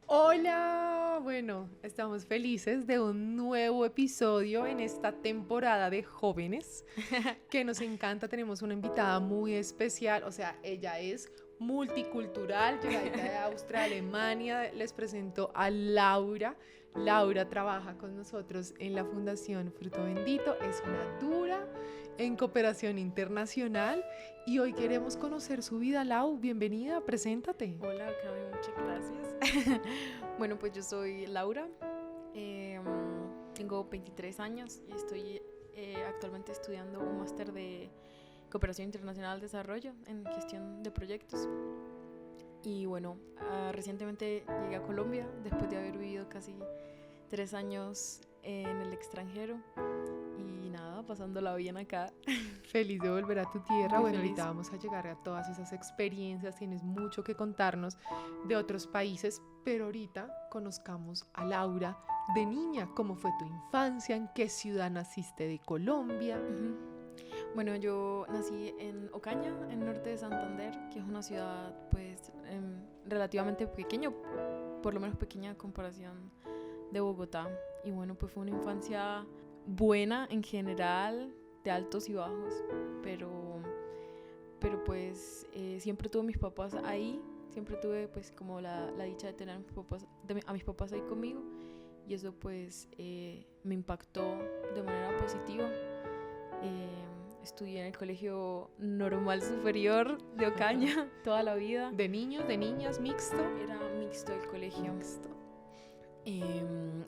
Hola, bueno, estamos felices de un nuevo episodio en esta temporada de jóvenes que nos encanta. Tenemos una invitada muy especial, o sea, ella es multicultural, llegadita de Austria, Alemania. Les presento a Laura. Laura trabaja con nosotros en la Fundación Fruto Bendito, es una dura en cooperación internacional y hoy queremos conocer su vida. Lau, bienvenida, preséntate. Hola, Cami, muchas gracias. Bueno, pues yo soy Laura, eh, tengo 23 años y estoy actualmente estudiando un máster de Cooperación Internacional al Desarrollo en gestión de proyectos. Y bueno, recientemente llegué a Colombia después de haber vivido casi 3 años en el extranjero y nada, pasándola bien acá. Feliz de volver a tu tierra. Muy Bueno, feliz. ahorita vamos a llegar a todas esas experiencias. Tienes mucho que contarnos de otros países, pero ahorita conozcamos a Laura de niña. ¿Cómo fue tu infancia? ¿En qué ciudad naciste de Colombia? Bueno, yo nací en Ocaña, en norte de Santander, que es una ciudad pues relativamente pequeña, por lo menos pequeña en comparación de Bogotá. Y bueno, pues fue una infancia buena en general, de altos y bajos, pero, pero pues siempre tuve a mis papás ahí, siempre tuve pues como la dicha de tener a mis papás ahí conmigo y eso pues me impactó de manera positiva. Estudié en el Colegio Normal Superior de Ocaña toda la vida. ¿De niños, de niñas, mixto? Era mixto el colegio. Mixto.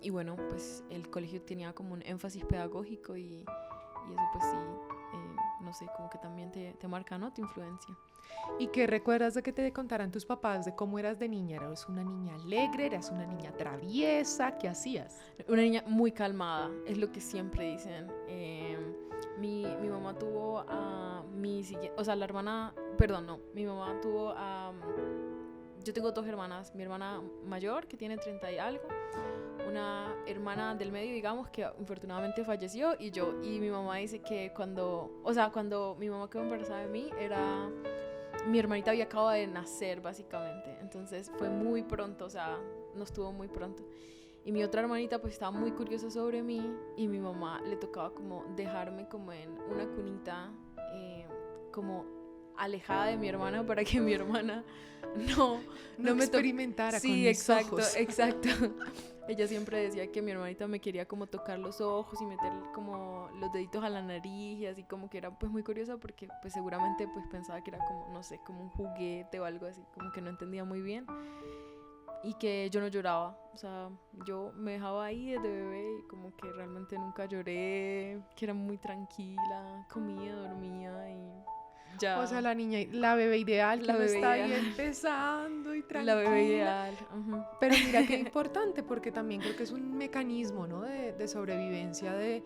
Y bueno, pues el colegio tenía como un énfasis pedagógico y eso pues sí, no sé, como que también te marca, ¿no? Te influencia. ¿Y qué recuerdas de que te contaran tus papás de cómo eras de niña? ¿Eras una niña alegre? ¿Eras una niña traviesa? ¿Qué hacías? Una niña muy calmada, es lo que siempre dicen. Mi mamá tuvo a mi siguiente, o sea, la hermana, perdón, no, mi mamá tuvo a... Yo tengo dos hermanas, mi hermana mayor que tiene 30 y algo, una hermana del medio, digamos, que infortunadamente falleció y yo, y mi mamá dice que cuando mi mamá quedó embarazada de mí, mi hermanita había acabado de nacer básicamente, entonces fue muy pronto, o sea, nos tuvo muy pronto. Y mi otra hermanita pues estaba muy curiosa sobre mí y mi mamá le tocaba como dejarme como en una cunita, como alejada de mi hermana para que mi hermana no, No me experimentara con Sí, mis exacto, ojos. exacto. Ella siempre decía que mi hermanita me quería como tocar los ojos y meter como los deditos a la nariz y así como que era pues muy curiosa porque pues seguramente pues pensaba que era como, no sé, como un juguete o algo así, como que no entendía muy bien y que yo no lloraba, o sea, yo me dejaba ahí desde bebé y como que realmente nunca lloré, que era muy tranquila, comía, dormía y O sea, ya, la niña, la bebé ideal que la no bebé está ahí ideal, empezando y la bebé tranquila. ideal. Uh-huh. Pero mira qué importante, porque también creo que es un mecanismo, ¿no? De sobrevivencia, de,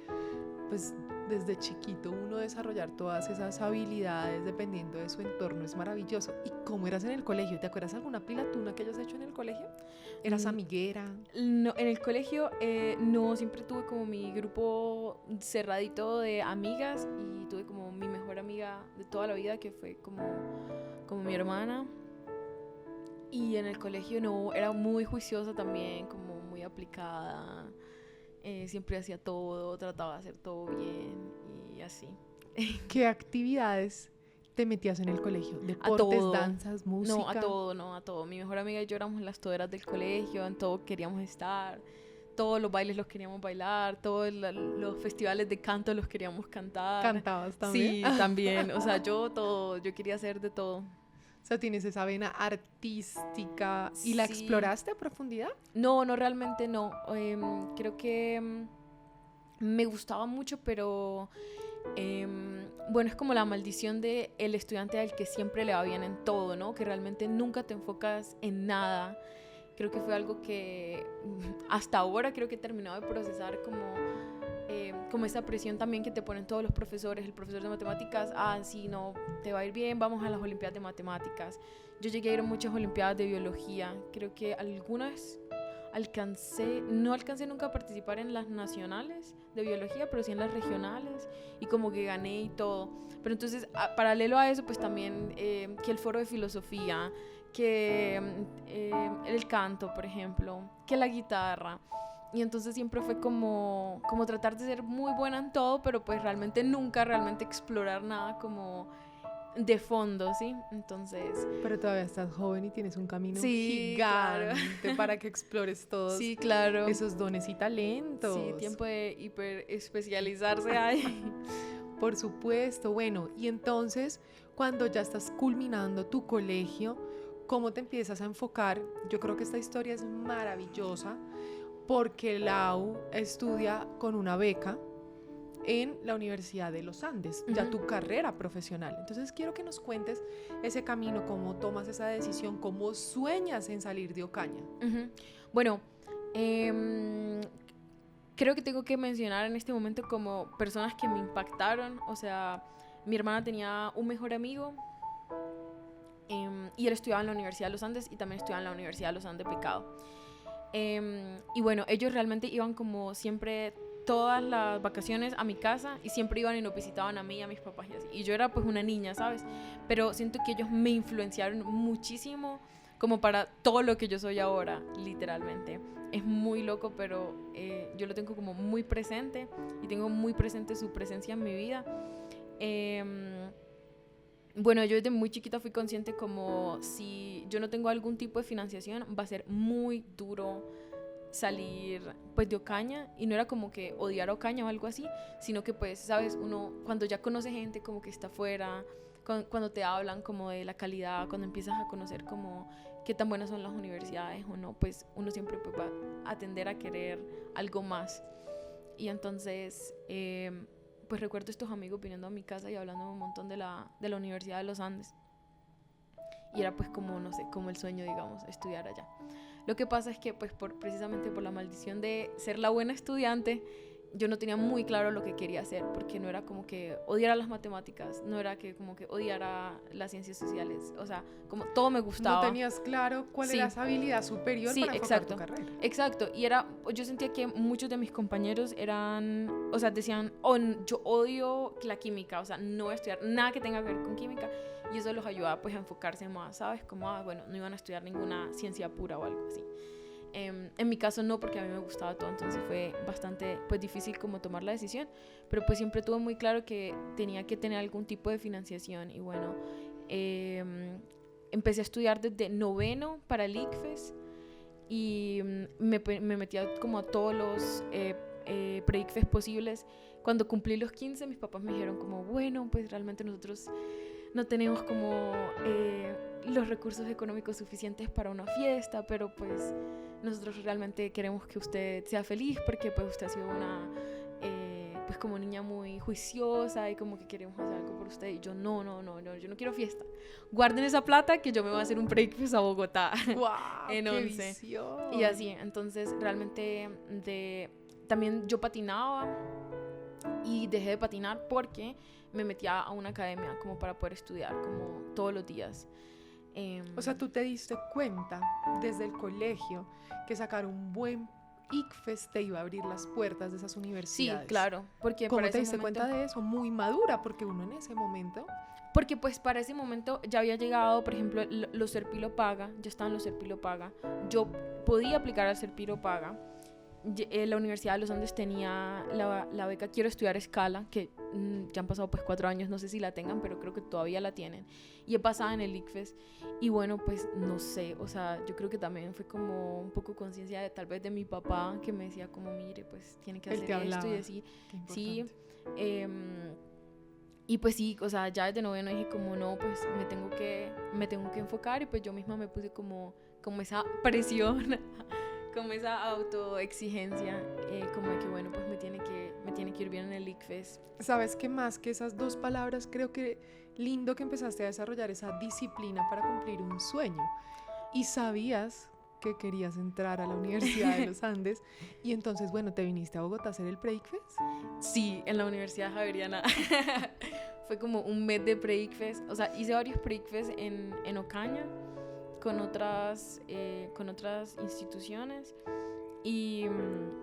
pues, desde chiquito uno desarrollar todas esas habilidades dependiendo de su entorno, es maravilloso. ¿Y cómo eras en el colegio? ¿Te acuerdas alguna pilatuna que hayas hecho en el colegio? ¿Eras amiguera? No, en el colegio no, siempre tuve como mi grupo cerradito de amigas y tuve como mi mejor amiga de toda la vida que fue como mi hermana. Y en el colegio no, era muy juiciosa también, como muy aplicada. Siempre hacía todo, trataba de hacer todo bien y así. ¿Qué actividades te metías en el colegio? A ¿Deportes, todo. danzas, No, a música? todo, no, a todo. Mi mejor amiga y yo éramos las toderas del colegio, en todo queríamos estar. Todos los bailes los queríamos bailar, todos los festivales de canto los queríamos cantar. ¿Cantabas también? Sí, también. O sea, yo quería hacer de todo. O sea, tienes esa vena artística y la Sí. exploraste a profundidad. No, no, realmente no. Creo que me gustaba mucho, pero bueno, es como la maldición de el estudiante al que siempre le va bien en todo, ¿no? Que realmente nunca te enfocas en nada. Creo que fue algo que hasta ahora creo que he terminado de procesar como esa presión también que te ponen todos los profesores, el profesor de matemáticas, sí, no, te va a ir bien, vamos a las olimpiadas de matemáticas. Yo llegué a ir a muchas olimpiadas de biología, creo que no alcancé nunca a participar en las nacionales de biología, pero sí en las regionales, y como que gané y todo. Pero entonces, paralelo a eso, pues también que el foro de filosofía, que el canto, por ejemplo, que la guitarra. Y entonces siempre fue como tratar de ser muy buena en todo, pero pues nunca realmente explorar nada como de fondo, ¿sí? Entonces... Pero todavía estás joven y tienes un camino Sí, gigante claro. para que explores todos Sí, claro. esos dones y talentos. Sí, tiempo de hiper especializarse ahí. Por supuesto. Bueno, y entonces, cuando ya estás culminando tu colegio, ¿cómo te empiezas a enfocar? Yo creo que esta historia es maravillosa porque Lau estudia con una beca en la Universidad de los Andes, ya tu carrera profesional. Entonces quiero que nos cuentes ese camino, cómo tomas esa decisión, cómo sueñas en salir de Ocaña. Bueno, creo que tengo que mencionar en este momento como personas que me impactaron. O sea, mi hermana tenía un mejor amigo y él estudiaba en la Universidad de los Andes y también estudiaba en la Universidad de los Andes Pecado. Y bueno, ellos realmente iban como siempre todas las vacaciones a mi casa y siempre iban y nos visitaban a mí y a mis papás y así. Y yo era pues una niña, ¿sabes? Pero siento que ellos me influenciaron muchísimo como para todo lo que yo soy ahora, literalmente. Es muy loco, pero yo lo tengo como muy presente y tengo muy presente su presencia en mi vida. Bueno, yo desde muy chiquita fui consciente como si yo no tengo algún tipo de financiación, va a ser muy duro salir pues de Ocaña, y no era como que odiar a Ocaña o algo así, sino que pues, sabes, uno cuando ya conoce gente como que está afuera, cuando te hablan como de la calidad, cuando empiezas a conocer como qué tan buenas son las universidades o no, pues uno siempre pues va a tender a querer algo más. Y entonces pues recuerdo estos amigos viniendo a mi casa y hablando un montón de la Universidad de los Andes, y era pues como, no sé, como el sueño, digamos, estudiar allá. Lo que pasa es que pues precisamente por la maldición de ser la buena estudiante, yo no tenía muy claro lo que quería hacer, porque no era como que odiara las matemáticas, no era que como que odiara las ciencias sociales, o sea, como todo me gustaba. No tenías claro cuál era esa habilidad superior para enfocar tu carrera. Exacto, y yo sentía que muchos de mis compañeros eran, o sea, decían, yo odio la química, o sea, no voy a estudiar nada que tenga que ver con química, y eso los ayudaba pues a enfocarse más, ¿sabes? Como, bueno, no iban a estudiar ninguna ciencia pura o algo así. En mi caso no, porque a mí me gustaba todo, entonces fue bastante pues difícil como tomar la decisión, pero pues siempre tuve muy claro que tenía que tener algún tipo de financiación. Y bueno, empecé a estudiar desde noveno para el ICFES y me metía como a todos los pre-ICFES posibles. Cuando cumplí los 15, mis papás me dijeron como, bueno, pues realmente nosotros no tenemos como los recursos económicos suficientes para una fiesta, pero pues nosotros realmente queremos que usted sea feliz, porque pues usted ha sido una pues como niña muy juiciosa y como que queremos hacer algo por usted. Y yo no, yo no quiero fiesta, guarden esa plata que yo me voy a hacer un pre-ICFES a Bogotá. ¡Guau! En ¡Qué 11 visión! Y así, entonces realmente también yo patinaba y dejé de patinar porque me metía a una academia como para poder estudiar como todos los días. O sea, tú te diste cuenta desde el colegio que sacar un buen ICFES te iba a abrir las puertas de esas universidades. Sí, claro. Porque ¿Cómo te diste cuenta de eso? Muy madura, porque uno en ese momento... Porque pues para ese momento ya había llegado, por ejemplo, los Serpilo Paga, ya estaban los Serpilo Paga. Yo podía aplicar al Serpilo Paga. La Universidad de los Andes tenía la beca Quiero Estudiar Escala, que ya han pasado pues 4 años, no sé si la tengan, pero creo que todavía la tienen. Y he pasado en el ICFES. Y bueno, pues no sé, o sea, yo creo que también fue como un poco conciencia de tal vez de mi papá, que me decía como, mire, pues tiene que hacer esto y así. Sí. Y pues sí, o sea, ya desde noveno dije como no, pues me tengo que enfocar, y pues yo misma me puse como esa presión, como esa autoexigencia, como de que bueno, pues me tiene que ir bien en el ICFES. ¿Sabes qué más que esas dos palabras? Creo que lindo que empezaste a desarrollar esa disciplina para cumplir un sueño. Y sabías que querías entrar a la Universidad de los Andes y entonces, bueno, ¿te viniste a Bogotá a hacer el pre-ICFES? Sí, en la Universidad Javeriana. Fue como un mes de pre-ICFES. O sea, hice varios pre-ICFES en Ocaña con otras instituciones, y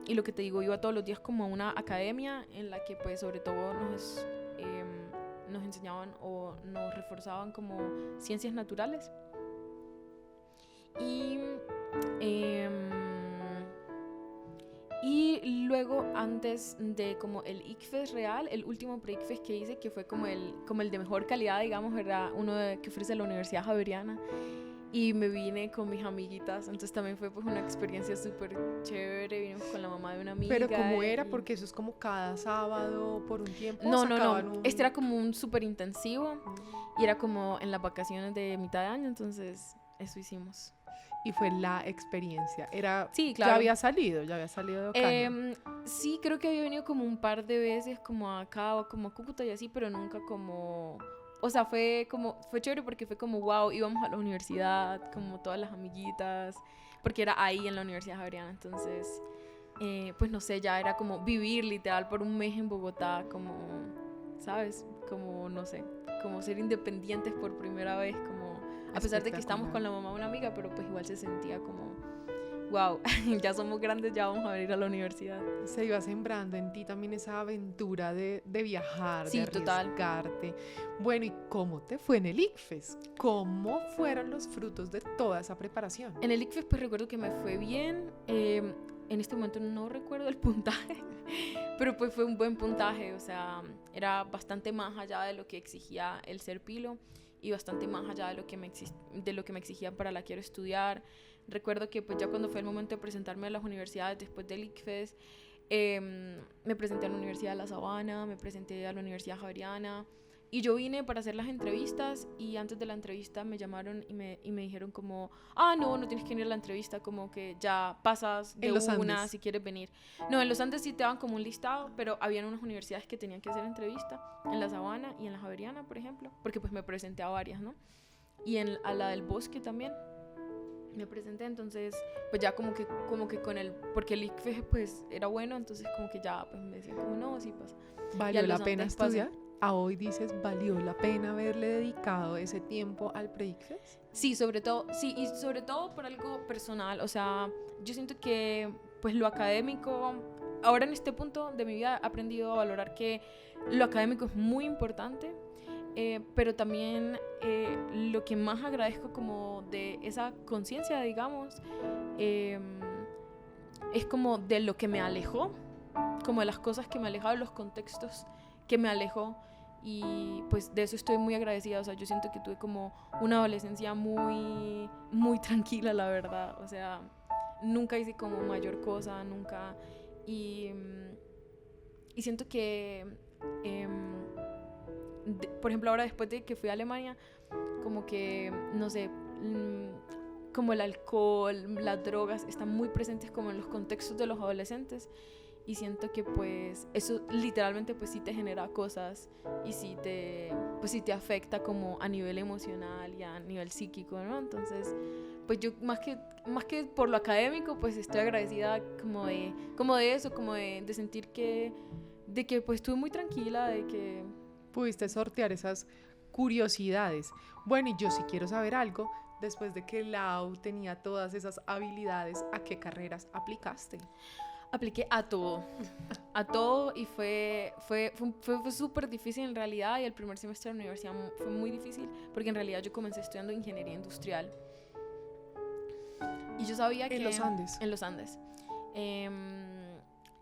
lo que te digo, iba todos los días como a una academia en la que pues sobre todo nos enseñaban o nos reforzaban como ciencias naturales. Y luego, antes de como el ICFES real, el último pre-ICFES que hice, que fue como el de mejor calidad, digamos, era uno que ofrece la Universidad Javeriana. Y me vine con mis amiguitas, entonces también fue pues una experiencia súper chévere. Vinimos con la mamá de una amiga. Pero ¿cómo era? Porque eso es como cada sábado por un tiempo. No. Este era como un súper intensivo y era como en las vacaciones de mitad de año, entonces eso hicimos. Y fue la experiencia. Sí, claro. Ya había salido de Ocaña. Sí, creo que había venido como un par de veces como acá o como a Cúcuta y así, pero nunca como... O sea, fue chévere porque fue como wow, íbamos a la universidad, como todas las amiguitas, porque era ahí en la Universidad Javeriana, entonces, pues no sé, ya era como vivir literal por un mes en Bogotá, como, ¿sabes? Como, no sé, como ser independientes por primera vez, como... A pesar de que estamos con la mamá de una amiga, pero pues igual se sentía como, wow, ya somos grandes, ya vamos a venir a la universidad. Se iba sembrando en ti también esa aventura de viajar, sí, de arriesgarte. Total. Bueno, ¿y cómo te fue en el ICFES? ¿Cómo fueron los frutos de toda esa preparación? En el ICFES pues recuerdo que me fue bien. En este momento no recuerdo el puntaje, pero pues fue un buen puntaje, o sea, era bastante más allá de lo que exigía el Serpilo y bastante más allá de lo que me exigían para la quiero estudiar. Recuerdo que pues ya cuando fue el momento de presentarme a las universidades después del ICFES, me presenté a la Universidad de La Sabana, me presenté a la Universidad Javeriana y yo vine para hacer las entrevistas y antes de la entrevista me llamaron y me dijeron como, no tienes que venir a la entrevista, como que ya pasas de una si quieres venir. No, en los Andes sí te daban como un listado, pero habían unas universidades que tenían que hacer entrevista, en La Sabana y en la Javeriana, por ejemplo, porque pues me presenté a varias, ¿no? Y a la del Bosque también me presenté, entonces pues ya como que porque el ICFES pues era bueno, entonces como que ya pues me decían como no, sí pasa. ¿Valió la pena estudiar? ¿A hoy dices valió la pena haberle dedicado ese tiempo al pre-ICFES? Sí, sobre todo por algo personal, o sea, yo siento que pues lo académico, ahora en este punto de mi vida he aprendido a valorar que lo académico es muy importante, pero también lo que más agradezco como de esa conciencia, digamos, es como de lo que me alejó, como de las cosas que me alejaron, los contextos que me alejó, y pues de eso estoy muy agradecida. O sea, yo siento que tuve como una adolescencia muy, muy tranquila, la verdad, o sea, nunca hice como mayor cosa, nunca, y siento que por ejemplo ahora después de que fui a Alemania, como que, no sé, como el alcohol, las drogas están muy presentes como en los contextos de los adolescentes. Y siento que pues eso literalmente pues sí te genera cosas y sí te afecta como a nivel emocional y a nivel psíquico, ¿no? Entonces pues yo más que por lo académico pues estoy agradecida como de eso, como de sentir de que pues estuve muy tranquila, de que... Pudiste sortear esas curiosidades. Bueno, y yo sí quiero saber algo. Después de que Lau tenía todas esas habilidades, ¿a qué carreras aplicaste? Apliqué a todo y fue súper difícil en realidad, y el primer semestre de la universidad fue muy difícil porque en realidad yo comencé estudiando ingeniería industrial y yo sabía que... En los Andes. En los Andes.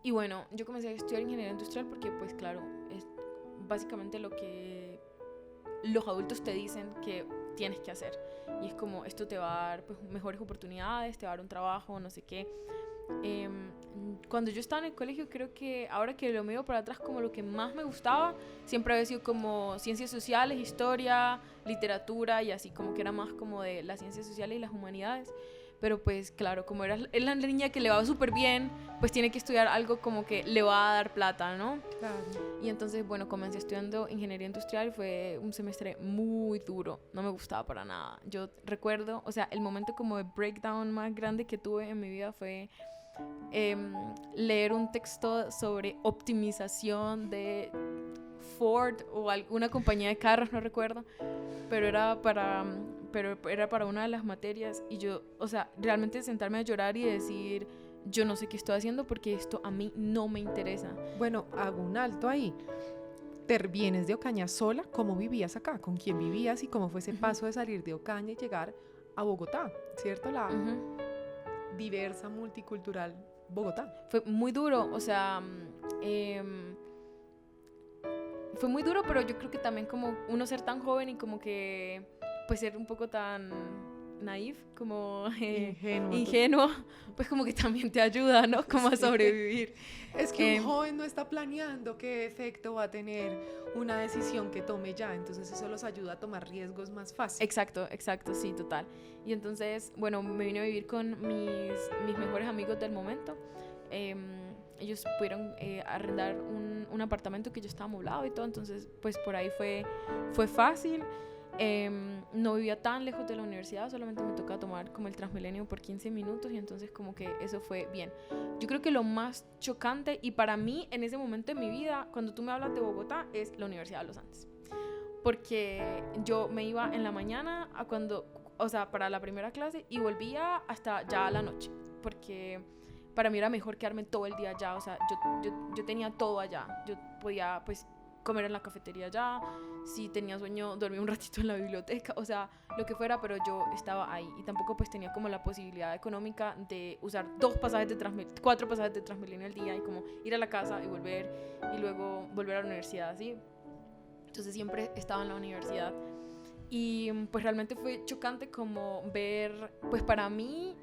Y bueno, yo comencé a estudiar ingeniería industrial porque pues claro, es básicamente lo que los adultos te dicen que tienes que hacer, y es como esto te va a dar pues mejores oportunidades, te va a dar un trabajo, no sé qué. Cuando yo estaba en el colegio, creo que ahora que lo miro para atrás, como lo que más me gustaba siempre había sido como ciencias sociales, historia, literatura y así, como que era más como de las ciencias sociales y las humanidades. Pero pues claro, como es la niña que le va súper bien, pues tiene que estudiar algo como que le va a dar plata, ¿no? Claro. Y entonces, bueno, comencé estudiando ingeniería industrial, fue un semestre muy duro, no me gustaba para nada. Yo recuerdo, o sea, el momento como de breakdown más grande que tuve en mi vida fue leer un texto sobre optimización de Ford o alguna compañía de carros, no recuerdo, pero era para una de las materias, y yo, o sea, realmente sentarme a llorar y decir, yo no sé qué estoy haciendo porque esto a mí no me interesa. Bueno, hago un alto ahí. Te vienes de Ocaña sola, ¿cómo vivías acá? ¿Con quién vivías y cómo fue ese paso de salir de Ocaña y llegar a Bogotá? ¿Cierto? La diversa, multicultural Bogotá. Fue muy duro, o sea, fue muy duro, pero yo creo que también como uno ser tan joven y como que pues ser un poco tan naif, como ingenuo, pues como que también te ayuda, ¿no? Como a sobrevivir. Es que un joven no está planeando qué efecto va a tener una decisión que tome ya, entonces eso los ayuda a tomar riesgos más fácil. Exacto, sí, total. Y entonces, bueno, me vine a vivir con mis mejores amigos del momento. Ellos pudieron arrendar un apartamento que yo estaba amoblado y todo, entonces pues por ahí fue fácil. No vivía tan lejos de la universidad, solamente me tocaba tomar como el Transmilenio por 15 minutos y entonces como que eso fue bien. Yo creo que lo más chocante y para mí en ese momento de mi vida, cuando tú me hablas de Bogotá, es la Universidad de los Andes. Porque yo me iba en la mañana para la primera clase y volvía hasta ya a la noche, porque para mí era mejor quedarme todo el día allá, o sea, yo tenía todo allá, yo podía pues comer en la cafetería allá, si tenía sueño dormía un ratito en la biblioteca, o sea, lo que fuera, pero yo estaba ahí y tampoco pues tenía como la posibilidad económica de usar 4 pasajes de Transmilenio al día y como ir a la casa y volver y luego volver a la universidad, ¿sí? Entonces siempre estaba en la universidad y pues realmente fue chocante como ver, pues para mí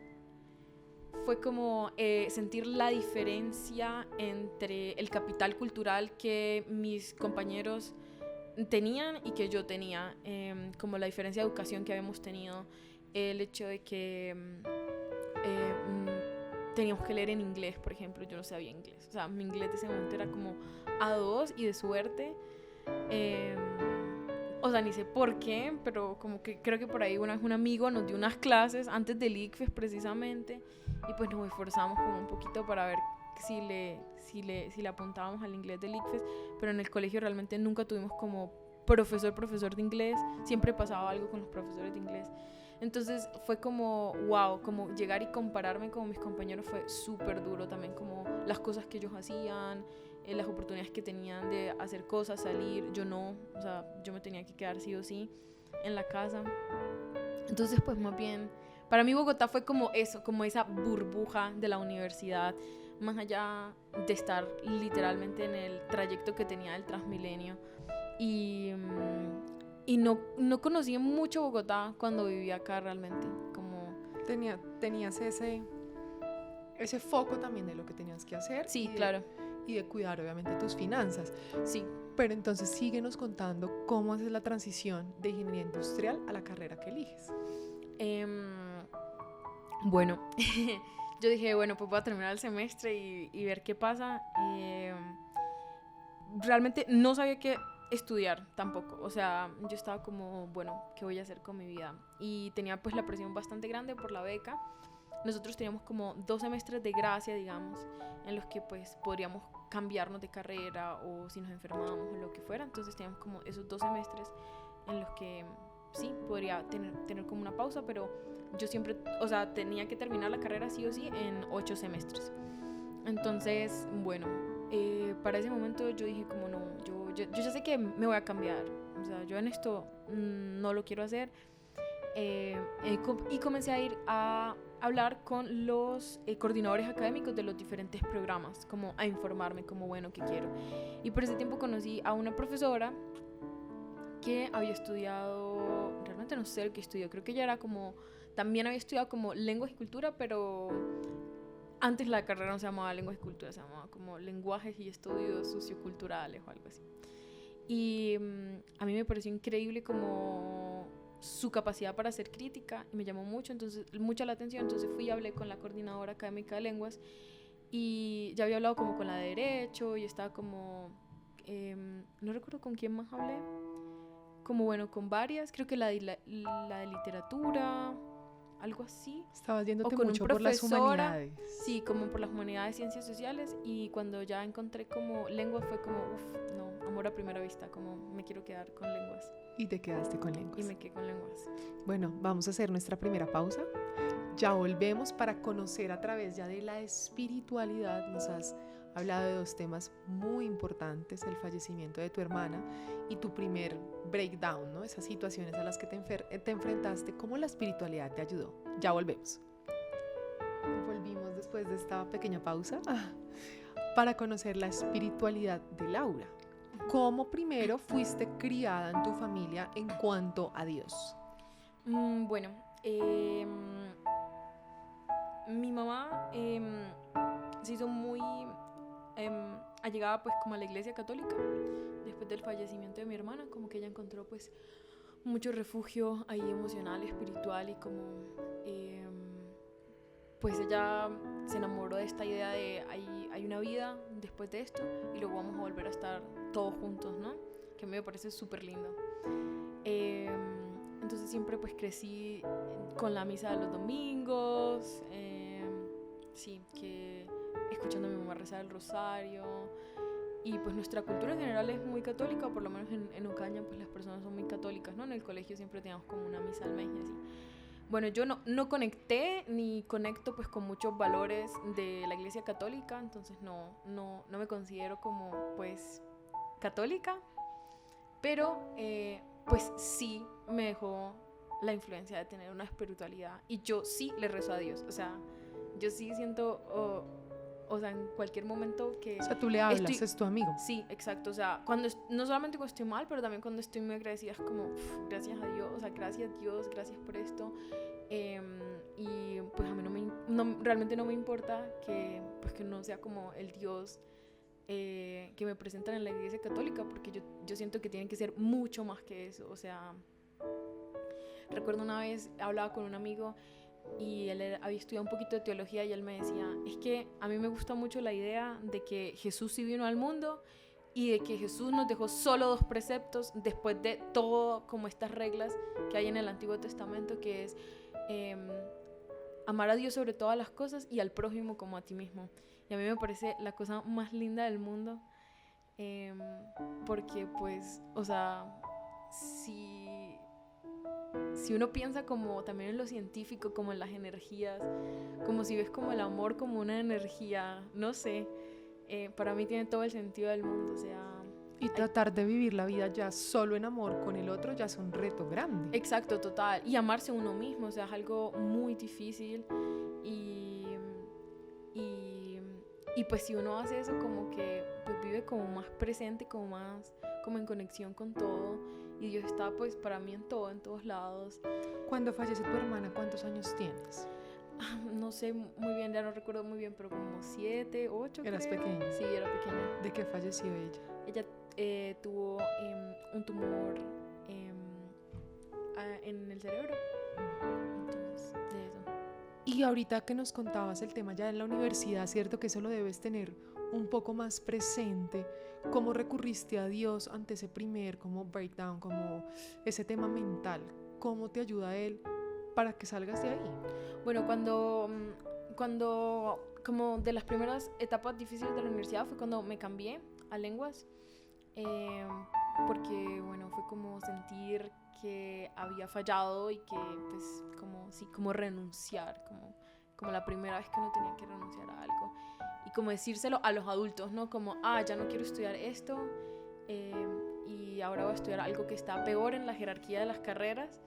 fue como sentir la diferencia entre el capital cultural que mis compañeros tenían y que yo tenía, como la diferencia de educación que habíamos tenido, el hecho de que teníamos que leer en inglés, por ejemplo, yo no sabía inglés, o sea, mi inglés de ese momento era como A2 y de suerte, o sea, ni sé por qué, pero como que creo que por ahí una vez un amigo nos dio unas clases antes del ICFES precisamente y pues nos esforzamos como un poquito para ver si le apuntábamos al inglés del ICFES, pero en el colegio realmente nunca tuvimos como profesor de inglés, siempre pasaba algo con los profesores de inglés. Entonces fue como wow, como llegar y compararme con mis compañeros fue súper duro también, como las cosas que ellos hacían, las oportunidades que tenían de hacer cosas, salir, yo no, o sea, yo me tenía que quedar sí o sí en la casa. Entonces pues más bien, para mí Bogotá fue como eso, como esa burbuja de la universidad, más allá de estar literalmente en el trayecto que tenía del Transmilenio. Y no conocí mucho Bogotá cuando vivía acá realmente, como... Tenías ese foco también de lo que tenías que hacer. Sí, claro. Y de cuidar obviamente tus finanzas. Sí. Pero entonces síguenos contando cómo haces la transición de ingeniería industrial a la carrera que eliges. Bueno, yo dije, bueno, pues voy a terminar el semestre y ver qué pasa. Realmente no sabía qué estudiar tampoco, o sea, yo estaba como, bueno, ¿qué voy a hacer con mi vida? Y tenía pues la presión bastante grande por la beca. Nosotros teníamos como 2 semestres de gracia, digamos, en los que pues podríamos cambiarnos de carrera o si nos enfermábamos o lo que fuera. Entonces teníamos como esos 2 semestres en los que sí, podría tener como una pausa, pero yo siempre, o sea, tenía que terminar la carrera sí o sí en 8 semestres. Entonces, bueno, para ese momento yo dije como no, yo ya sé que me voy a cambiar, o sea, yo en esto no lo quiero hacer. Y comencé a ir a hablar con los coordinadores académicos de los diferentes programas, como a informarme como bueno, ¿qué quiero? Y por ese tiempo conocí a una profesora que había estudiado, realmente no sé lo que estudió, creo que ella era como, también había estudiado como lenguas y cultura, pero antes la carrera no se llamaba lenguas y cultura, se llamaba como lenguajes y estudios socioculturales o algo así. Y a mí me pareció increíble como su capacidad para hacer crítica y me llamó mucho la atención, entonces fui y hablé con la coordinadora académica de lenguas y ya había hablado como con la de derecho y estaba como no recuerdo con quién más hablé, como bueno, con varias, creo que la de literatura, algo así. Estabas yéndote mucho por las humanidades. Sí, como por las humanidades, ciencias sociales, y cuando ya encontré como lengua fue como, no, amor a primera vista, como me quiero quedar con lenguas. Y te quedaste con lenguas. Y me quedé con lenguas. Bueno, vamos a hacer nuestra primera pausa. Ya volvemos para conocer a través ya de la espiritualidad. Nos has hablado de 2 temas muy importantes, el fallecimiento de tu hermana y tu primer breakdown, ¿no? Esas situaciones a las que te enfrentaste, cómo la espiritualidad te ayudó. Ya volvemos. Volvimos después de esta pequeña pausa para conocer la espiritualidad de Laura. ¿Cómo primero fuiste criada en tu familia en cuanto a Dios? Bueno, mi mamá se hizo muy allegada pues como a la iglesia católica después del fallecimiento de mi hermana, como que ella encontró pues mucho refugio ahí emocional, espiritual, y como pues ella se enamoró de esta idea de hay una vida después de esto y luego vamos a volver a estar todos juntos, ¿no? Que a mí me parece súper lindo. Entonces siempre pues crecí con la misa de los domingos, sí, que escuchando a mi mamá rezar el rosario. Y pues nuestra cultura en general es muy católica, por lo menos en Ocaña pues las personas son muy católicas, ¿no? En el colegio siempre teníamos como una misa al mes y así. Bueno, yo no conecté ni conecto pues con muchos valores de la iglesia católica, entonces no me considero como pues católica, pero pues sí me dejó la influencia de tener una espiritualidad y yo sí le rezo a Dios, o sea, yo sí siento, o sea, en cualquier momento que... O sea, tú le hablas, es tu amigo. Sí, exacto, o sea, no solamente cuando estoy mal, pero también cuando estoy muy agradecida, es como, gracias a Dios, o sea, gracias Dios, gracias por esto. Y pues a mí realmente no me importa que, pues, que no sea como el Dios que me presentan en la iglesia católica, porque yo siento que tiene que ser mucho más que eso. O sea, recuerdo una vez hablaba con un amigo y él había estudiado un poquito de teología y él me decía, es que a mí me gusta mucho la idea de que Jesús sí vino al mundo y de que Jesús nos dejó solo 2 preceptos después de todo como estas reglas que hay en el Antiguo Testamento, que es amar a Dios sobre todas las cosas y al prójimo como a ti mismo. Y a mí me parece la cosa más linda del mundo, porque pues, o sea, si uno piensa como también en lo científico, como en las energías, como si ves como el amor como una energía, no sé, para mí tiene todo el sentido del mundo, o sea... Y tratar de vivir la vida ya solo en amor con el otro ya es un reto grande. Exacto, total. Y amarse a uno mismo, o sea, es algo muy difícil. Y pues si uno hace eso, como que pues vive como más presente, como más como en conexión con todo. Y Dios está pues para mí en todo, en todos lados. Cuando fallece tu hermana, ¿cuántos años tienes? No sé muy bien, ya no recuerdo muy bien, pero como 7, 8 ¿Eras creo. pequeña? Sí, era pequeña. ¿De qué falleció ella? Ella tuvo un tumor en el cerebro. Entonces, de eso. Y ahorita que nos contabas el tema ya en la universidad, ¿cierto? Que eso lo debes tener un poco más presente. ¿Cómo recurriste a Dios ante ese primer como breakdown, como ese tema mental? ¿Cómo te ayuda Él para que salgas de ahí? Bueno, cuando como de las primeras etapas difíciles de la universidad fue cuando me cambié a lenguas, porque bueno, fue como sentir que había fallado y que pues como renunciar, como la primera vez que uno tenía que renunciar a algo y como decírselo a los adultos, ¿no? Como, ya no quiero estudiar esto y ahora voy a estudiar algo que está peor en la jerarquía de las carreras.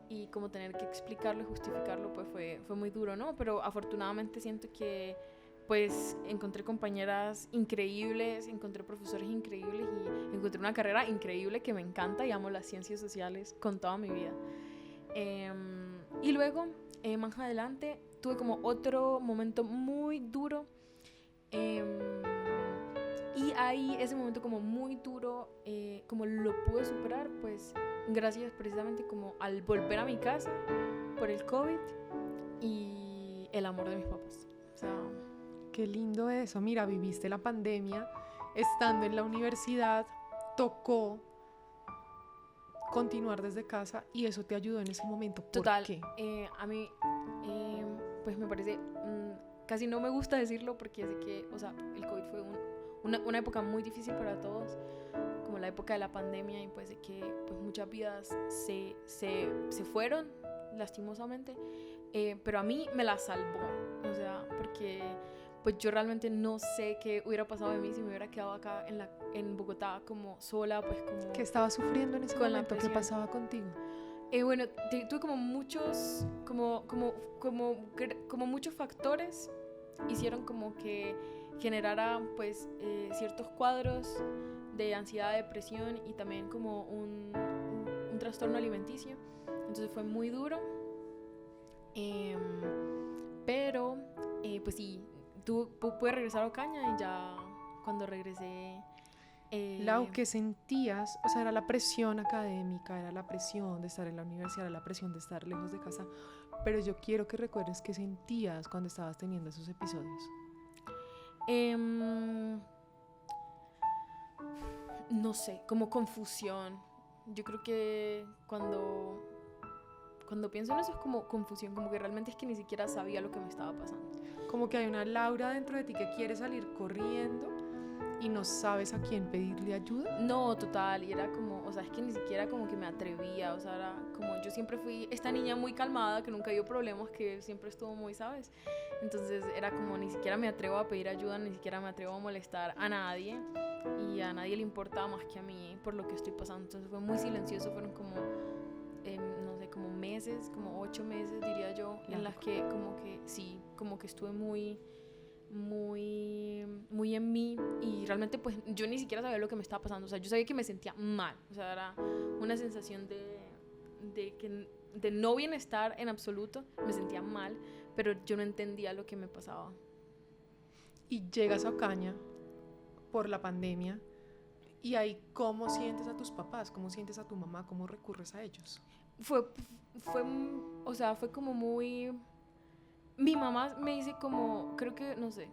Y como tener que explicarlo y justificarlo pues fue muy duro, ¿no? Pero afortunadamente siento que pues encontré compañeras increíbles, encontré profesores increíbles y encontré una carrera increíble que me encanta y amo las ciencias sociales con toda mi vida. Y luego, más adelante, tuve como otro momento muy duro. Y ahí ese momento como muy duro, como lo pude superar, pues gracias precisamente como al volver a mi casa por el COVID y el amor de mis papás. O sea, qué lindo eso. Mira, viviste la pandemia, estando en la universidad, tocó continuar desde casa y eso te ayudó en ese momento. ¿Por total, qué? A mí pues me parece, casi no me gusta decirlo porque sé que, o sea, el COVID fue una época muy difícil para todos, como la época de la pandemia, y pues de que pues muchas vidas se fueron lastimosamente, pero a mí me la salvó, o sea, porque pues yo realmente no sé qué hubiera pasado de mí si me hubiera quedado acá en Bogotá como sola, pues como ¿Qué estabas sufriendo en ese con la momento? ¿Qué presión. pasaba contigo? Bueno, tuve como muchos, como muchos factores hicieron como que generara pues ciertos cuadros de ansiedad, depresión y también como un trastorno alimenticio. Entonces fue muy duro. Em, pero pues sí, pude regresar a Ocaña y ya cuando regresé... Lau, ¿qué sentías? O sea, era la presión académica, era la presión de estar en la universidad, era la presión de estar lejos de casa, pero yo quiero que recuerdes qué sentías cuando estabas teniendo esos episodios. em, no sé, como confusión. Yo creo que cuando pienso en eso es como confusión, como que realmente es que ni siquiera sabía lo que me estaba pasando. Como que hay una Laura dentro de ti que quiere salir corriendo y no sabes a quién pedirle ayuda. No, total, y era como, o sea, es que ni siquiera como que me atrevía, o sea, era como yo siempre fui esta niña muy calmada, que nunca dio problemas, que siempre estuvo muy, ¿sabes? Entonces era como ni siquiera me atrevo a pedir ayuda, ni siquiera me atrevo a molestar a nadie, y a nadie le importaba más que a mí por lo que estoy pasando. Entonces fue muy silencioso, fueron como, no sé, como meses, como 8 meses diría yo, en las que como que sí, como que estuve muy en mí, y realmente pues yo ni siquiera sabía lo que me estaba pasando, o sea, yo sabía que me sentía mal, o sea, era una sensación de no bienestar en absoluto, me sentía mal, pero yo no entendía lo que me pasaba. Y llegas a Ocaña por la pandemia y ahí, ¿cómo sientes a tus papás? ¿Cómo sientes a tu mamá? ¿Cómo recurres a ellos? Fue, o sea, fue como muy... Mi mamá me dice como, creo que, no sé,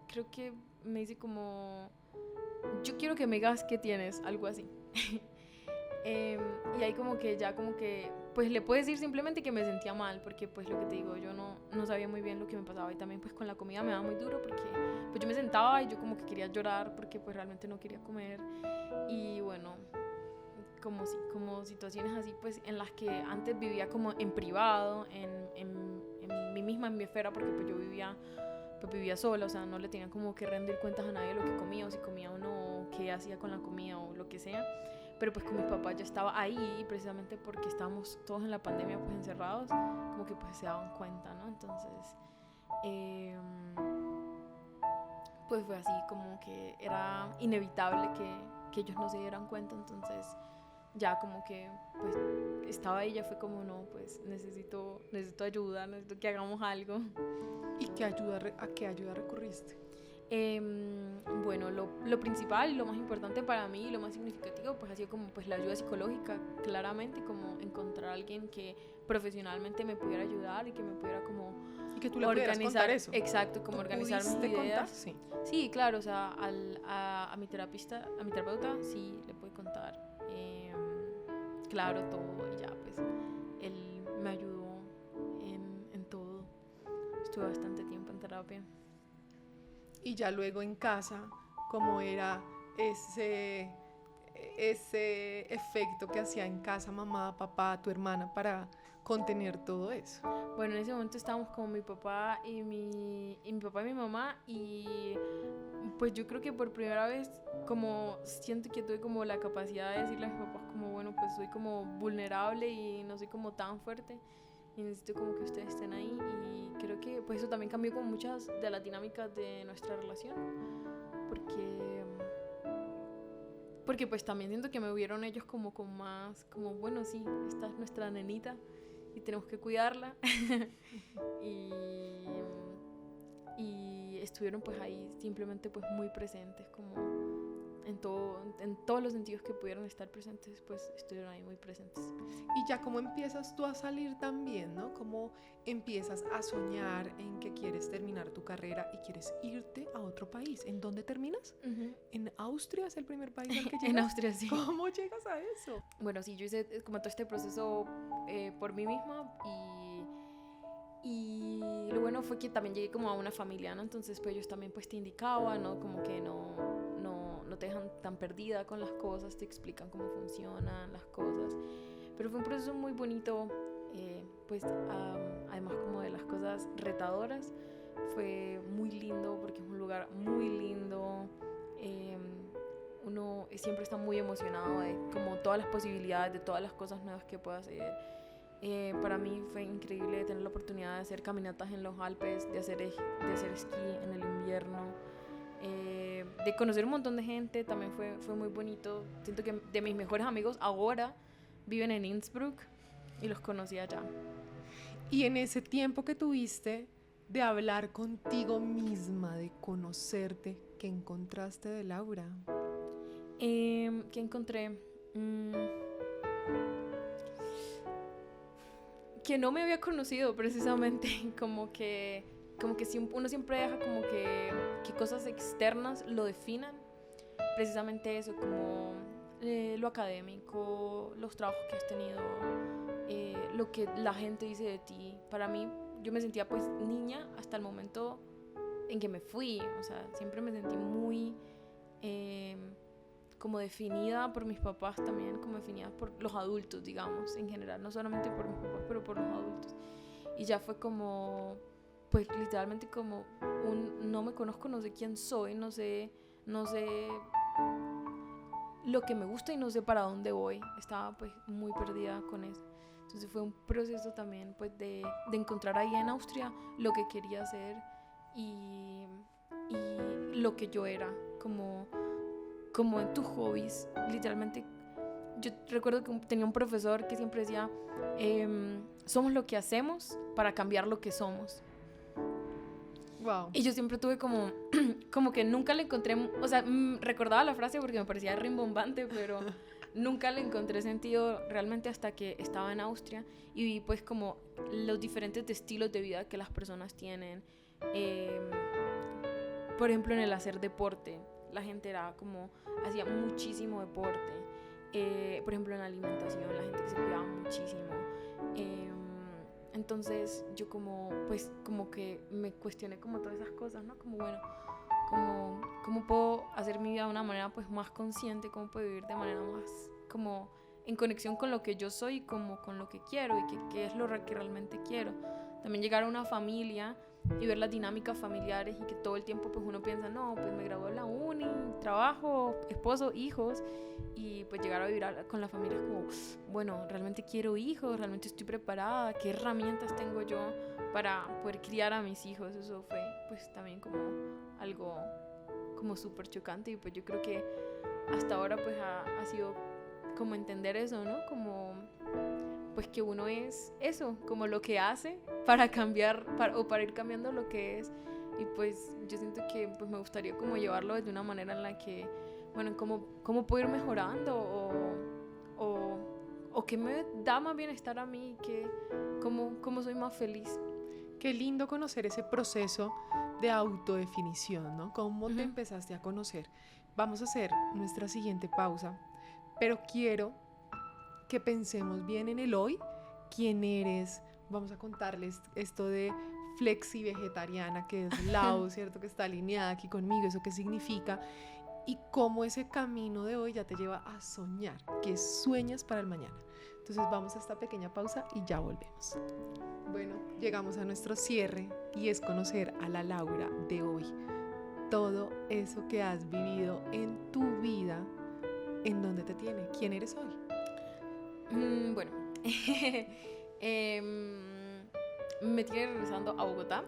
creo que me dice como, yo quiero que me digas qué tienes, algo así. Y ahí como que ya como que, pues le puedo decir simplemente que me sentía mal, porque pues lo que te digo, yo no sabía muy bien lo que me pasaba, y también pues con la comida me daba muy duro, porque pues yo me sentaba y yo como que quería llorar, porque pues realmente no quería comer, y bueno, como situaciones así pues en las que antes vivía como en privado, en mí misma, en mi esfera, porque pues yo vivía sola, o sea, no le tenía como que rendir cuentas a nadie de lo que comía, o si comía o no, o qué hacía con la comida o lo que sea. Pero pues con mis papás yo estaba ahí, precisamente porque estábamos todos en la pandemia pues encerrados, como que pues se daban cuenta, ¿no? Entonces, pues fue así, como que era inevitable que ellos no se dieran cuenta. Entonces ya como que pues estaba ahí, ya fue como no, pues necesito ayuda, necesito que hagamos algo. ¿Y a qué ayuda recurriste? Bueno, lo principal y lo más importante para mí y lo más significativo pues ha sido como pues la ayuda psicológica, claramente, como encontrar a alguien que profesionalmente me pudiera ayudar y que me pudiera como Y que tú le pudieras contar eso. Exacto, como organizar mis ideas. Contar? Sí. Sí, claro, o sea, a mi terapeuta sí le puedo contar, claro, todo, y ya pues él me ayudó en todo. Estuve bastante tiempo en terapia. Y ya luego en casa, ¿cómo era ese efecto que hacía en casa mamá, papá, tu hermana para contener todo eso? Bueno, en ese momento estábamos con mi papá y mi papá y mi mamá, y pues yo creo que por primera vez como siento que tuve como la capacidad de decirle a mis papás como, bueno, pues soy como vulnerable y no soy como tan fuerte y necesito como que ustedes estén ahí. Y creo que pues eso también cambió como muchas de las dinámicas de nuestra relación, porque pues también siento que me vieron ellos como con más, como bueno, sí, esta es nuestra nenita y tenemos que cuidarla. y estuvieron pues ahí simplemente pues muy presentes, como en todos los sentidos que pudieron estar presentes, pues estuvieron ahí muy presentes. Y ya cómo empiezas tú a salir también, ¿no? Cómo empiezas a soñar en que quieres terminar tu carrera y quieres irte a otro país. ¿En dónde terminas? ¿En Austria es el primer país al que llegas? En Austria, sí. ¿Cómo llegas a eso? Bueno, sí, yo hice como todo este proceso por mí misma, y lo bueno fue que también llegué como a una familia, ¿no? Entonces pues ellos también pues te indicaban, ¿no? Como que no te dejan tan perdida con las cosas, te explican cómo funcionan las cosas. Pero fue un proceso muy bonito, pues a además como de las cosas retadoras, fue muy lindo porque es un lugar muy lindo. Uno siempre está muy emocionado de como todas las posibilidades, de todas las cosas nuevas que puede hacer. Para mí fue increíble tener la oportunidad de hacer caminatas en los Alpes, de hacer esquí en el invierno, de conocer un montón de gente. También fue muy bonito. Siento que de mis mejores amigos ahora viven en Innsbruck y los conocí allá. Y en ese tiempo que tuviste de hablar contigo misma, de conocerte, ¿qué encontraste de Laura? ¿Qué encontré? Que no me había conocido precisamente, como que uno siempre deja como que cosas externas lo definan, precisamente eso, como lo académico, los trabajos que has tenido, lo que la gente dice de ti. Para mí, yo me sentía pues niña hasta el momento en que me fui, o sea, siempre me sentí muy como definida por mis papás también, como definida por los adultos, digamos, en general, no solamente por mis papás, pero por los adultos. Y ya fue como, pues literalmente como no me conozco, no sé quién soy, no sé lo que me gusta y no sé para dónde voy. Estaba pues muy perdida con eso. Entonces fue un proceso también pues de encontrar ahí en Austria lo que quería hacer y lo que yo era, como en tus hobbies, literalmente. Yo recuerdo que tenía un profesor que siempre decía, somos lo que hacemos para cambiar lo que somos. Wow. Y yo siempre tuve como que nunca le encontré, o sea, recordaba la frase porque me parecía rimbombante, pero nunca le encontré sentido realmente hasta que estaba en Austria y vi pues como los diferentes estilos de vida que las personas tienen. Por ejemplo, en el hacer deporte, la gente hacía muchísimo deporte. Por ejemplo, en la alimentación, la gente que se cuidaba muchísimo. Entonces yo como que me cuestioné como todas esas cosas, ¿no? Como bueno, cómo puedo hacer mi vida de una manera pues más consciente, cómo puedo vivir de manera más como en conexión con lo que yo soy, como con lo que quiero y qué es lo que realmente quiero. También llegar a una familia y ver las dinámicas familiares y que todo el tiempo pues uno piensa, no, pues me gradué de la uni, trabajo, esposo, hijos, y pues llegar a vivir con la familia es como, bueno, realmente quiero hijos, realmente estoy preparada, qué herramientas tengo yo para poder criar a mis hijos. Eso fue pues también como algo como súper chocante y pues yo creo que hasta ahora pues ha sido como entender eso, ¿no? Como pues que uno es eso, como lo que hace para cambiar o para ir cambiando lo que es. Y pues yo siento que pues me gustaría como llevarlo de una manera en la que, bueno, cómo puedo ir mejorando o qué me da más bienestar a mí, cómo soy más feliz. Qué lindo conocer ese proceso de autodefinición, ¿no? ¿Cómo te empezaste a conocer? Vamos a hacer nuestra siguiente pausa, pero quiero que pensemos bien en el hoy, quién eres. Vamos a contarles esto de flexi vegetariana, que es Lau, ¿cierto? Que está alineada aquí conmigo, eso qué significa y cómo ese camino de hoy ya te lleva a soñar, que sueñas para el mañana. Entonces vamos a esta pequeña pausa y ya volvemos. Bueno, llegamos a nuestro cierre y es conocer a la Laura de hoy. Todo eso que has vivido en tu vida, ¿en dónde te tiene? ¿Quién eres hoy? Bueno, me tiene regresando a Bogotá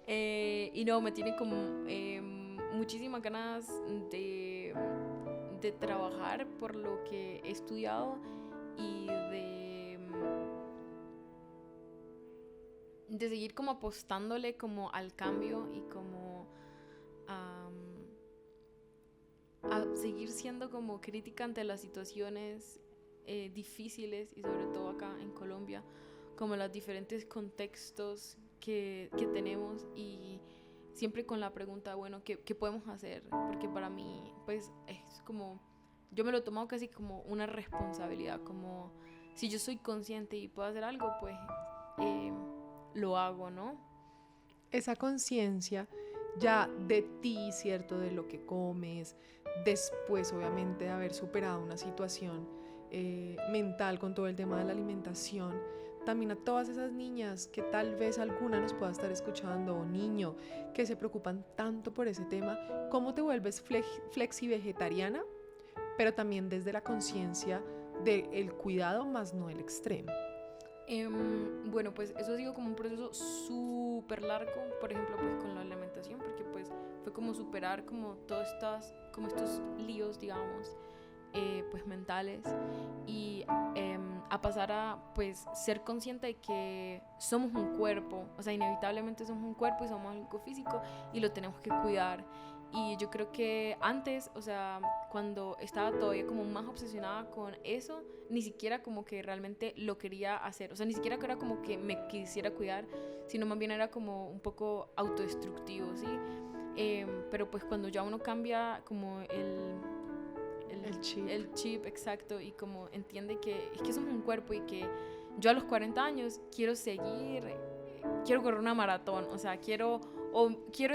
y no, me tiene como muchísimas ganas de trabajar por lo que he estudiado y de seguir como apostándole como al cambio y como a seguir siendo como crítica ante las situaciones difíciles y sobre todo acá en Colombia, como los diferentes contextos que tenemos y siempre con la pregunta, bueno, ¿qué podemos hacer? Porque para mí pues es como, yo me lo he tomado casi como una responsabilidad, como si yo soy consciente y puedo hacer algo, pues lo hago, ¿no? Esa conciencia ya de ti, ¿cierto? De lo que comes, después obviamente de haber superado una situación mental con todo el tema de la alimentación, también a todas esas niñas que tal vez alguna nos pueda estar escuchando, o niño, que se preocupan tanto por ese tema, ¿cómo te vuelves flexi-vegetariana? Pero también desde la conciencia del cuidado más no el extremo. Bueno, pues eso ha sido como un proceso súper largo, por ejemplo, pues con la alimentación, porque pues fue como superar como todos estos líos, digamos, pues mentales, y a pasar a pues ser consciente de que somos un cuerpo, o sea, inevitablemente somos un cuerpo y somos algo físico y lo tenemos que cuidar. Y yo creo que antes, o sea, cuando estaba todavía como más obsesionada con eso, ni siquiera como que realmente lo quería hacer. O sea, ni siquiera que era como que me quisiera cuidar, sino más bien era como un poco autodestructivo, ¿sí? Pero pues cuando ya uno cambia como el chip, exacto, y como entiende que es que somos un cuerpo y que yo a los 40 años quiero correr una maratón, o sea, quiero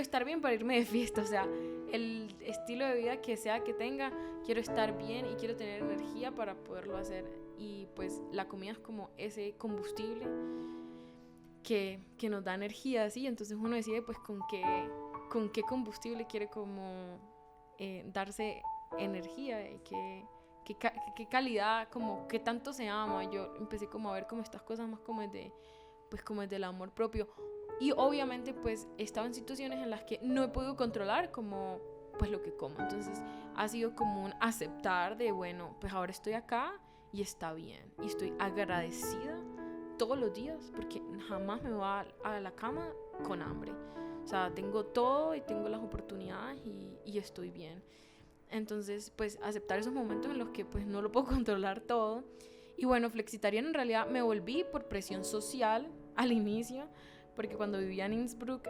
estar bien para irme de fiesta, o sea, el estilo de vida que sea que tenga, quiero estar bien y quiero tener energía para poderlo hacer. Y pues la comida es como ese combustible que nos da energía, ¿sí? Entonces uno decide pues con qué combustible quiere como darse energía y qué calidad, como qué tanto se ama. Yo empecé como a ver como estas cosas más como desde el amor propio. Y obviamente pues he estado en situaciones en las que no he podido controlar como pues lo que como. Entonces ha sido como un aceptar de bueno, pues ahora estoy acá y está bien. Y estoy agradecida todos los días porque jamás me voy a la cama con hambre. O sea, tengo todo y tengo las oportunidades y estoy bien. Entonces pues aceptar esos momentos en los que pues no lo puedo controlar todo. Y bueno, flexitariana en realidad me volví por presión social al inicio, porque cuando vivía en Innsbruck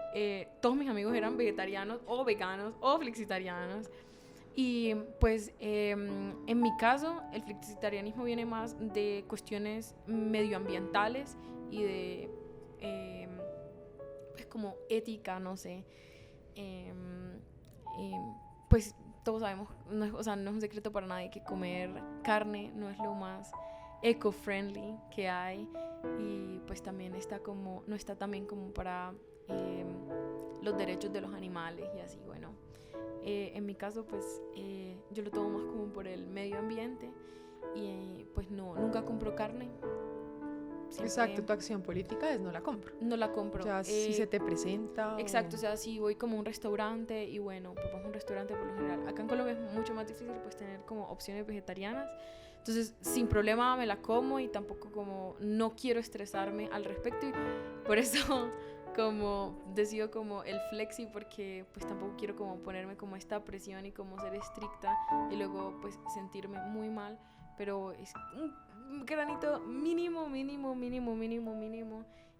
todos mis amigos eran vegetarianos o veganos o flexitarianos. Y pues en mi caso el flexitarianismo viene más de cuestiones medioambientales y de pues como ética, no sé. Pues todos sabemos, o sea, no es un secreto para nadie que comer carne no es lo más eco-friendly que hay, y pues también no está también como para los derechos de los animales y así. Bueno, en mi caso pues yo lo tomo más como por el medio ambiente y pues nunca compro carne. Siempre. Exacto, tu acción política es no la compro. No la compro. O sea, si se te presenta. Exacto, o sea, si voy como a un restaurante y bueno, pues vamos a un restaurante por lo general. Acá en Colombia es mucho más difícil pues tener como opciones vegetarianas. Entonces, sin problema me la como y tampoco como no quiero estresarme al respecto. Y por eso como decido como el flexi, porque pues tampoco quiero como ponerme como esta presión y como ser estricta y luego pues sentirme muy mal. Pero es un granito mínimo,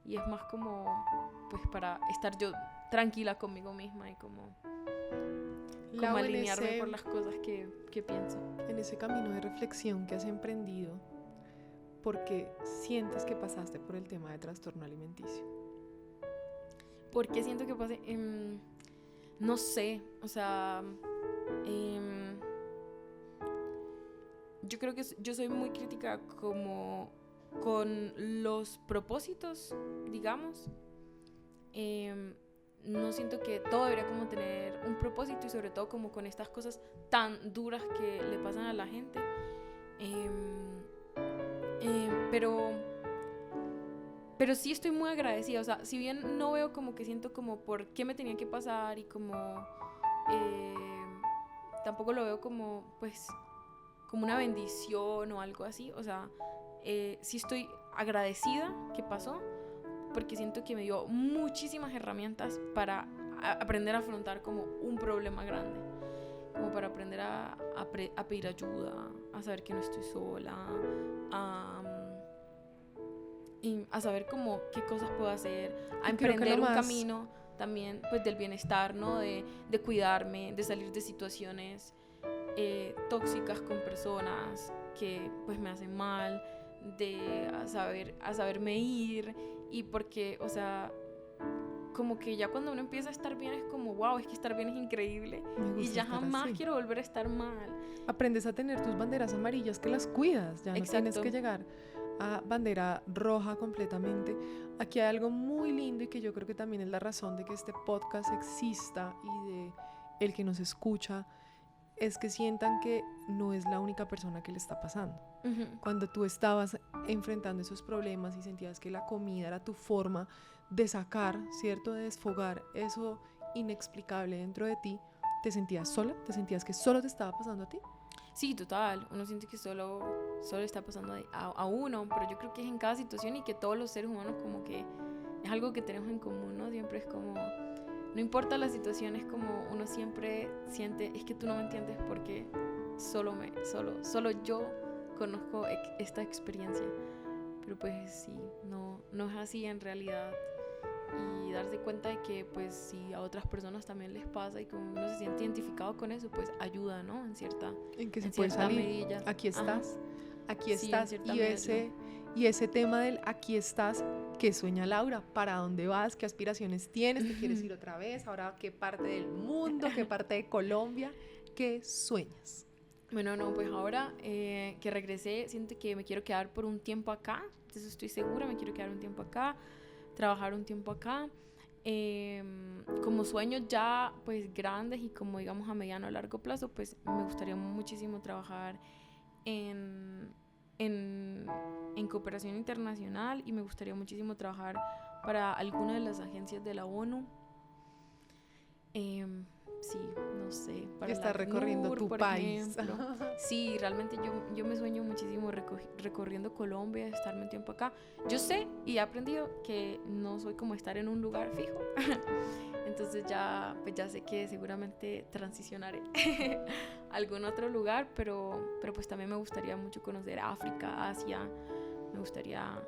y es más como pues para estar yo tranquila conmigo misma y como alinearme por las cosas que pienso. En ese camino de reflexión que has emprendido, ¿por qué sientes que pasaste por el tema de trastorno alimenticio? ¿Por qué siento que pasé? No sé, o sea, yo creo que yo soy muy crítica como con los propósitos, digamos. No siento que todo debería como tener un propósito, y sobre todo como con estas cosas tan duras que le pasan a la gente. Pero sí estoy muy agradecida. O sea, si bien no veo como que siento como por qué me tenía que pasar y como tampoco lo veo como pues como una bendición o algo así. O sea, sí estoy agradecida que pasó, porque siento que me dio muchísimas herramientas para aprender a afrontar como un problema grande, como para aprender a pedir ayuda, a saber que no estoy sola, y a saber como qué cosas puedo hacer, a emprender un camino también pues del bienestar, ¿no? De cuidarme, de salir de situaciones tóxicas con personas que pues me hacen mal, de a saberme ir. Y porque, o sea, como que ya cuando uno empieza a estar bien es como, wow, es que estar bien es increíble y ya jamás así. Quiero volver a estar mal. Aprendes a tener tus banderas amarillas que las cuidas, ya no tienes que llegar a bandera roja completamente. Aquí hay algo muy lindo y que yo creo que también es la razón de que este podcast exista y de el que nos escucha, es que sientan que no es la única persona que le está pasando. Cuando tú estabas enfrentando esos problemas y sentías que la comida era tu forma de sacar, ¿cierto? De desfogar eso inexplicable dentro de ti, ¿te sentías sola? ¿Te sentías que solo te estaba pasando a ti? Sí, total. Uno siente que solo está pasando a uno, pero yo creo que es en cada situación y que todos los seres humanos como que es algo que tenemos en común, ¿no? Siempre es como, no importa la situación, es como uno siempre siente, es que tú no me entiendes porque solo yo conozco esta experiencia. Pero pues sí, no es así en realidad. Y darse cuenta de que pues si a otras personas también les pasa y como uno se siente identificado con eso, pues ayuda, ¿no? En que se puede salir. Medida. Aquí estás. Ajá. Aquí sí, estás. Y ese tema del aquí estás, ¿qué sueña Laura? ¿Para dónde vas? ¿Qué aspiraciones tienes? ¿Te quieres ir otra vez? ¿Ahora qué parte del mundo? ¿Qué parte de Colombia? ¿Qué sueñas? Bueno, no, pues ahora que regresé, siento que me quiero quedar por un tiempo acá. Entonces estoy segura, me quiero quedar un tiempo acá, trabajar un tiempo acá. Como sueños ya pues grandes y como digamos a mediano o largo plazo, pues me gustaría muchísimo trabajar en cooperación internacional y me gustaría muchísimo trabajar para alguna de las agencias de la ONU. Sí, no sé. Para estar recorriendo tu país. Sí, realmente yo me sueño muchísimo recorriendo Colombia, estarme un tiempo acá. Yo sé y he aprendido que no soy como estar en un lugar fijo. Entonces ya sé que seguramente transicionaré a algún otro lugar, pero pues también me gustaría mucho conocer África, Asia. Me gustaría,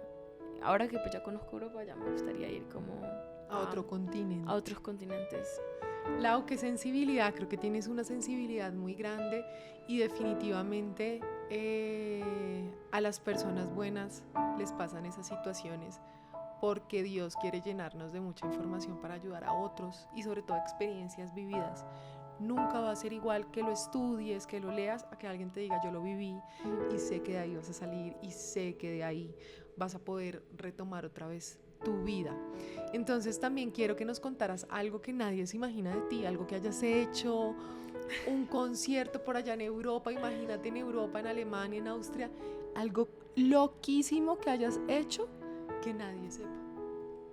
ahora que pues ya conozco Europa, ya me gustaría ir como a otro continente. A otros continentes. Lau, qué sensibilidad, creo que tienes una sensibilidad muy grande y definitivamente a las personas buenas les pasan esas situaciones porque Dios quiere llenarnos de mucha información para ayudar a otros y sobre todo experiencias vividas. Nunca va a ser igual que lo estudies, que lo leas, a que alguien te diga yo lo viví y sé que de ahí vas a salir y sé que de ahí vas a poder retomar otra vez tu vida. Entonces también quiero que nos contaras algo que nadie se imagina de ti, algo que hayas hecho, un concierto por allá en Europa, imagínate en Europa, en Alemania, en Austria, algo loquísimo que hayas hecho que nadie sepa.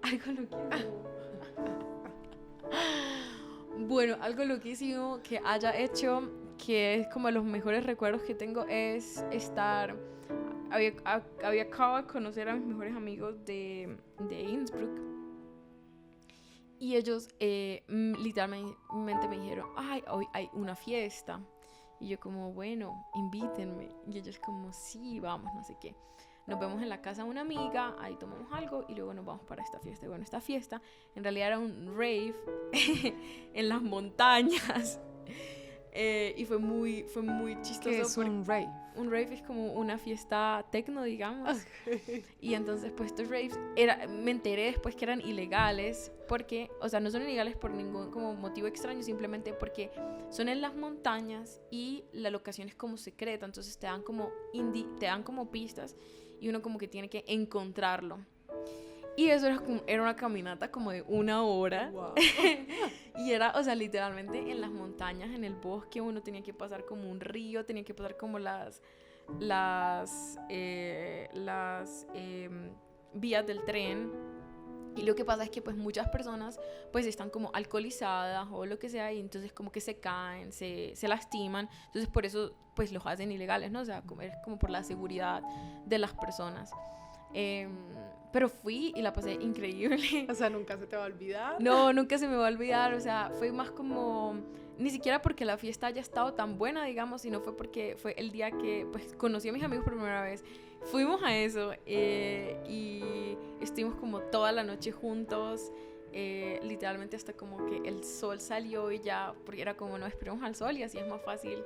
Algo loquísimo. Bueno, algo loquísimo que haya hecho, que es como los mejores recuerdos que tengo, es estar... Había acabado de conocer a mis mejores amigos de Innsbruck y ellos literalmente me dijeron, ay, hoy hay una fiesta, y yo como, bueno, invítenme, y ellos como, sí, vamos, no sé qué, nos vemos en la casa de una amiga, ahí tomamos algo y luego nos vamos para esta fiesta. Y bueno, esta fiesta en realidad era un rave en las montañas. Y fue muy chistoso. ¿Qué es un rave? Un rave es como una fiesta techno, digamos. Okay. Y entonces, pues, estos raves, me enteré después que eran ilegales, porque, o sea, no son ilegales por ningún como motivo extraño, simplemente porque son en las montañas y la locación es como secreta, entonces te dan como pistas y uno como que tiene que encontrarlo. Y eso era una caminata como de 1 hora. Wow. Y era, o sea, literalmente en las montañas, en el bosque, uno tenía que pasar como un río, tenía que pasar como las vías del tren. Y lo que pasa es que pues muchas personas pues están como alcoholizadas o lo que sea, y entonces como que se caen, se lastiman. Entonces por eso pues los hacen ilegales, ¿no? O sea, es como por la seguridad de las personas. Pero fui y la pasé increíble. O sea, ¿nunca se te va a olvidar? No, nunca se me va a olvidar. O sea, fue más como... Ni siquiera porque la fiesta haya estado tan buena, digamos, sino fue porque fue el día que pues conocí a mis amigos por primera vez. Fuimos a eso y estuvimos como toda la noche juntos. Literalmente hasta como que el sol salió y ya, porque era como no esperemos al sol y así es más fácil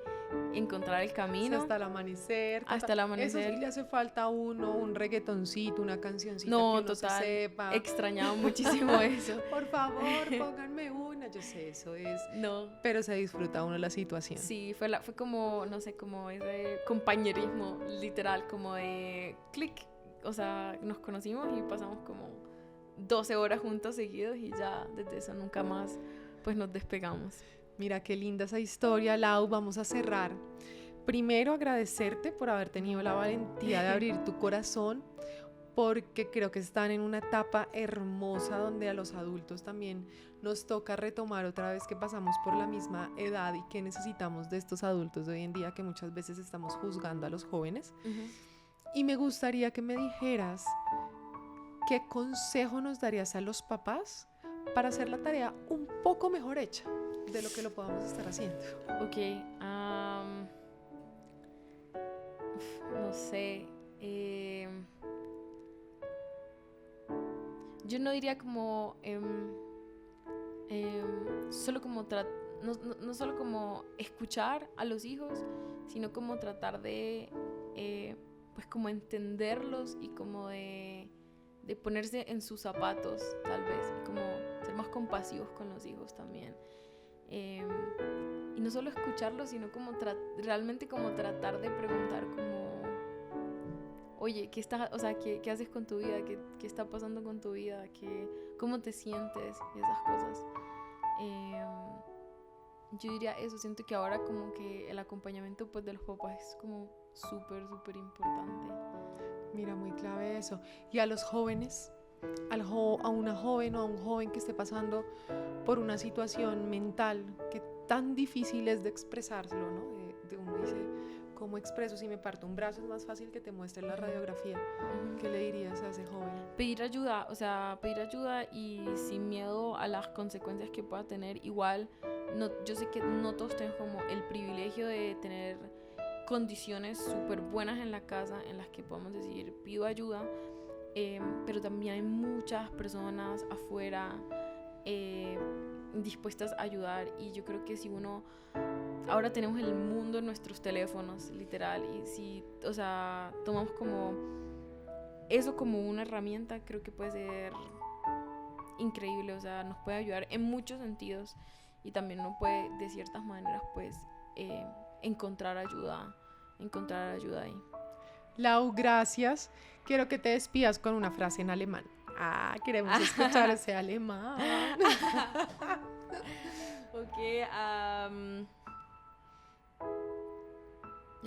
encontrar el camino. O sea, hasta el amanecer. Hasta el amanecer. Eso sí le hace falta a uno, un reggaetoncito, una cancioncita no, que uno total, se sepa. Extrañaba muchísimo eso. Por favor, pónganme una. Yo sé, eso es. No. Pero se disfruta uno la situación. Sí, fue como, no sé, como ese compañerismo literal, como de clic. o sea, nos conocimos y pasamos como 12 horas juntos seguidos y ya desde eso nunca más pues nos despegamos. Mira qué linda esa historia, Lau. Vamos a cerrar. Primero, agradecerte por haber tenido la valentía de abrir tu corazón, porque creo que están en una etapa hermosa donde a los adultos también nos toca retomar otra vez que pasamos por la misma edad y que necesitamos de estos adultos de hoy en día que muchas veces estamos juzgando a los jóvenes. Y me gustaría que me dijeras qué consejo nos darías a los papás para hacer la tarea un poco mejor hecha de lo que lo podamos estar haciendo. Ok, no sé, yo no diría como solo como no solo como escuchar a los hijos, sino como tratar de pues como entenderlos y como de ponerse en sus zapatos tal vez, y como ser más compasivos con los hijos también. Y no solo escucharlos, sino como realmente como tratar de preguntar como, oye, ¿qué haces con tu vida? ¿Qué está pasando con tu vida? ¿Cómo te sientes? Y esas cosas. Yo diría eso. Siento que ahora como que el acompañamiento pues de los papás es como súper, súper importante. Mira, muy clave eso. Y a los jóvenes, a una joven o a un joven que esté pasando por una situación mental que tan difícil es de expresárselo, ¿no? Uno dice, ¿cómo expreso? Si me parto un brazo es más fácil que te muestre la radiografía. ¿Qué le dirías a ese joven? Pedir ayuda, pedir ayuda y sin miedo a las consecuencias que pueda tener. Igual, yo sé que no todos tenemos como el privilegio de tener condiciones súper buenas en la casa en las que podemos decir, pido ayuda, pero también hay muchas personas afuera dispuestas a ayudar, y yo creo que si ahora tenemos el mundo en nuestros teléfonos, literal, y si, tomamos como eso como una herramienta, creo que puede ser increíble, nos puede ayudar en muchos sentidos, y también uno puede, de ciertas maneras, pues, encontrar ayuda ahí. Lau, gracias. Quiero que te despidas con una frase en alemán. Queremos escuchar ese alemán. Ok, ja,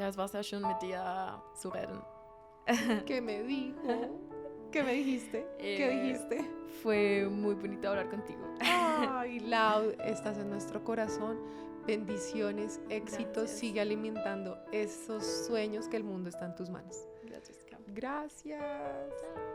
es war sehr schön mit dir zu reden. ¿Qué me dijo? ¿Qué me dijiste? ¿Qué dijiste? Fue muy bonito hablar contigo. Ay, Lau, estás en nuestro corazón. Bendiciones, éxitos. Gracias. Sigue alimentando esos sueños, que el mundo está en tus manos. Gracias, Cam. Gracias. Chao.